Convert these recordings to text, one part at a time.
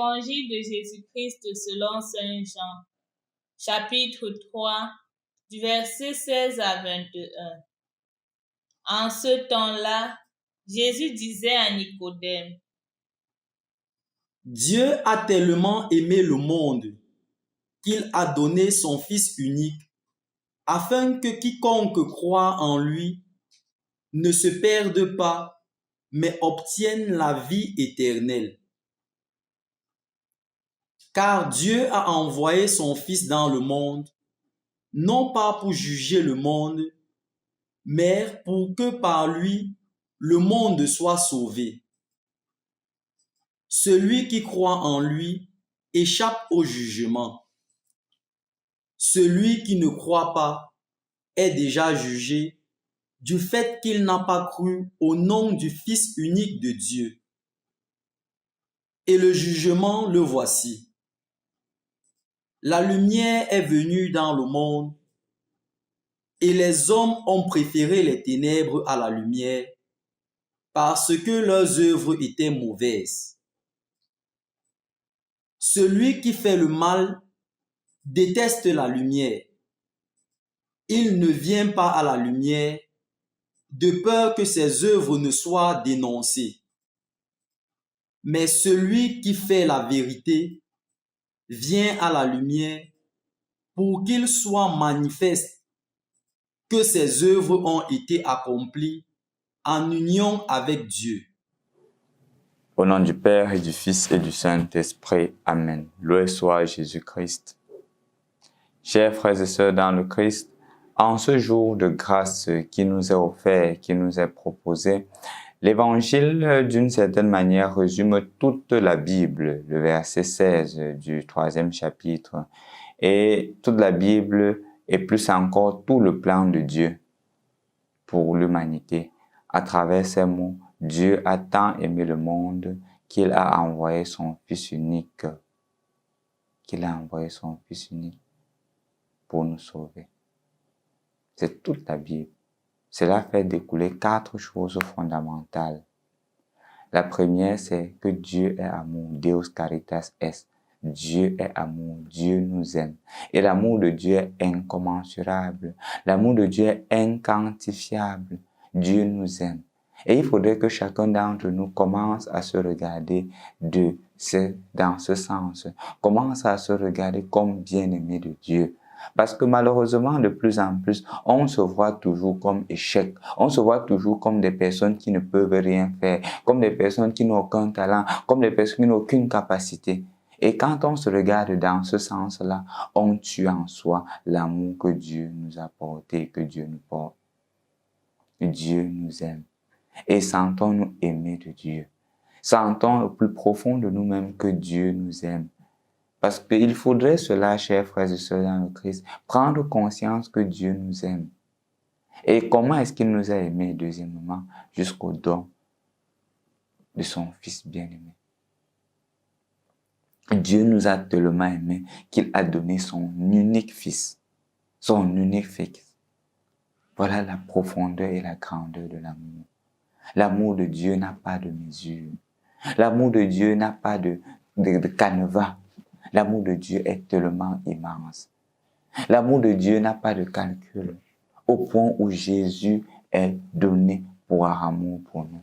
Évangile de Jésus-Christ selon saint Jean, chapitre 3, du verset 16 à 21. En ce temps-là, Jésus disait à Nicodème: Dieu a tellement aimé le monde qu'il a donné son Fils unique, afin que quiconque croit en lui ne se perde pas, mais obtienne la vie éternelle. Car Dieu a envoyé son Fils dans le monde, non pas pour juger le monde, mais pour que par lui, le monde soit sauvé. Celui qui croit en lui échappe au jugement. Celui qui ne croit pas est déjà jugé du fait qu'il n'a pas cru au nom du Fils unique de Dieu. Et le jugement, le voici. La lumière est venue dans le monde, et les hommes ont préféré les ténèbres à la lumière, parce que leurs œuvres étaient mauvaises. Celui qui fait le mal déteste la lumière. Il ne vient pas à la lumière de peur que ses œuvres ne soient dénoncées. Mais celui qui fait la vérité vient à la lumière pour qu'il soit manifeste que ses œuvres ont été accomplies en union avec Dieu. Au nom du Père et du Fils et du Saint-Esprit. Amen. Loué soit Jésus-Christ. Chers frères et sœurs dans le Christ, en ce jour de grâce qui nous est offert, qui nous est proposé, l'Évangile, d'une certaine manière, résume toute la Bible, le verset 16 du 3e chapitre, et toute la Bible et plus encore tout le plan de Dieu pour l'humanité. À travers ces mots, Dieu a tant aimé le monde qu'il a envoyé son Fils unique, pour nous sauver. C'est toute la Bible. Cela fait découler 4 choses fondamentales. La première, c'est que Dieu est amour. Deus caritas est. Dieu est amour. Dieu nous aime. Et l'amour de Dieu est incommensurable. L'amour de Dieu est inquantifiable. Dieu nous aime. Et il faudrait que chacun d'entre nous commence à se regarder dans ce sens. Commence à se regarder comme bien-aimé de Dieu. Parce que malheureusement, de plus en plus, on se voit toujours comme échec. On se voit toujours comme des personnes qui ne peuvent rien faire, comme des personnes qui n'ont aucun talent, comme des personnes qui n'ont aucune capacité. Et quand on se regarde dans ce sens-là, on tue en soi l'amour que Dieu nous a porté, que Dieu nous porte. Dieu nous aime. Et sentons-nous aimer de Dieu. Sentons au plus profond de nous-mêmes que Dieu nous aime. Parce qu'il faudrait cela, chers frères et sœurs dans le Christ, prendre conscience que Dieu nous aime. Et comment est-ce qu'il nous a aimés, deuxièmement, jusqu'au don de son Fils bien-aimé. Dieu nous a tellement aimés qu'il a donné son unique Fils. Son unique Fils. Voilà la profondeur et la grandeur de l'amour. L'amour de Dieu n'a pas de mesure. L'amour de Dieu n'a pas de canevas. L'amour de Dieu est tellement immense. L'amour de Dieu n'a pas de calcul, au point où Jésus est donné pour amour pour nous.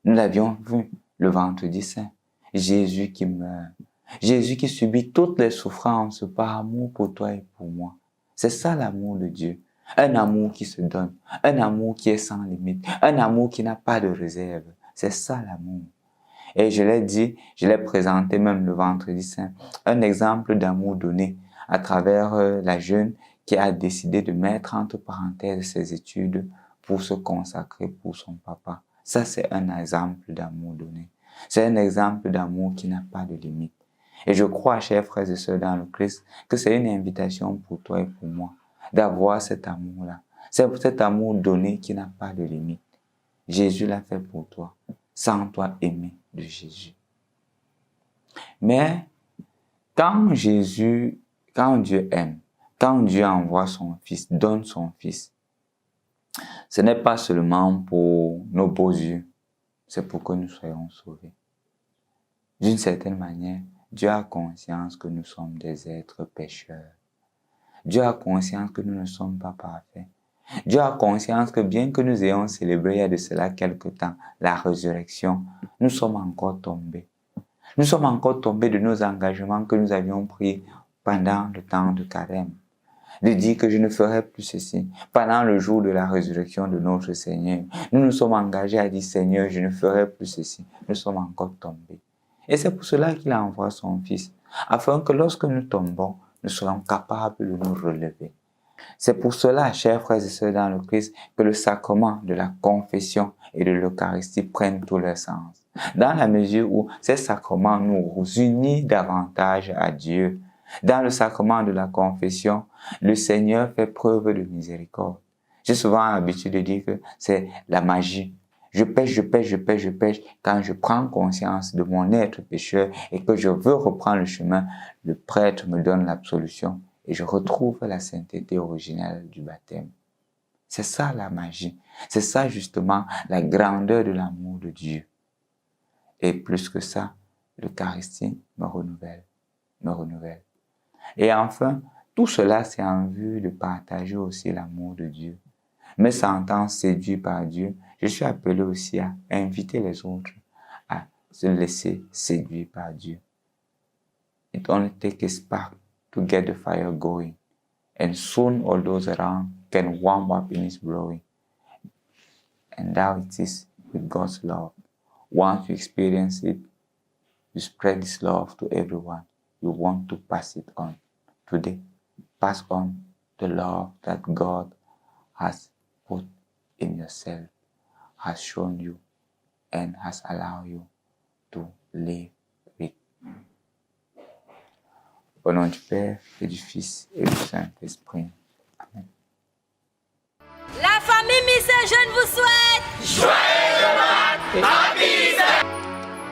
Nous l'avions vu le vendredi saint. Jésus qui meurt. Jésus qui subit toutes les souffrances par amour pour toi et pour moi. C'est ça l'amour de Dieu. Un amour qui se donne. Un amour qui est sans limite. Un amour qui n'a pas de réserve. C'est ça l'amour. Et je l'ai dit, je l'ai présenté même le vendredi saint, un exemple d'amour donné à travers la jeune qui a décidé de mettre entre parenthèses ses études pour se consacrer pour son papa. Ça, c'est un exemple d'amour donné. C'est un exemple d'amour qui n'a pas de limite. Et je crois, chers frères et sœurs dans le Christ, que c'est une invitation pour toi et pour moi d'avoir cet amour-là. C'est cet amour donné qui n'a pas de limite. Jésus l'a fait pour toi. Sans toi aimer de Jésus. Mais quand Dieu aime, quand Dieu envoie son Fils, donne son Fils, ce n'est pas seulement pour nos beaux yeux, c'est pour que nous soyons sauvés. D'une certaine manière, Dieu a conscience que nous sommes des êtres pécheurs. Dieu a conscience que nous ne sommes pas parfaits. Dieu a conscience que bien que nous ayons célébré il y a de cela quelque temps la résurrection, nous sommes encore tombés. Nous sommes encore tombés de nos engagements que nous avions pris pendant le temps de carême. De dire que je ne ferai plus ceci. Pendant le jour de la résurrection de notre Seigneur, nous nous sommes engagés à dire Seigneur, je ne ferai plus ceci. Nous sommes encore tombés. Et c'est pour cela qu'il a envoyé son Fils, afin que lorsque nous tombons, nous soyons capables de nous relever. C'est pour cela, chers frères et sœurs dans le Christ, que le sacrement de la confession et de l'Eucharistie prennent tout leur sens. Dans la mesure où ces sacrements nous unissent davantage à Dieu. Dans le sacrement de la confession, le Seigneur fait preuve de miséricorde. J'ai souvent l'habitude de dire que c'est la magie. Je pêche. Quand je prends conscience de mon être pécheur et que je veux reprendre le chemin, le prêtre me donne l'absolution et je retrouve la sainteté originelle du baptême. C'est ça la magie. C'est ça justement la grandeur de l'amour de Dieu. Et plus que ça, l'Eucharistie me renouvelle. Et enfin, tout cela, c'est en vue de partager aussi l'amour de Dieu. Me sentant séduit par Dieu, je suis appelé aussi à inviter les autres à se laisser séduire par Dieu. It only takes a spark to get the fire going, and soon all those around can warm up in its glory. And now it is with God's love. Once you experience it, you spread this love to everyone. You want to pass it on. Today, pass on the love that God has put in yourself, has shown you, and has allowed you to live with. Au nom du Père et du Fils et du Saint-Esprit. Amen. La famille Miss Jeune vous souhaite joyeux Pâques, happy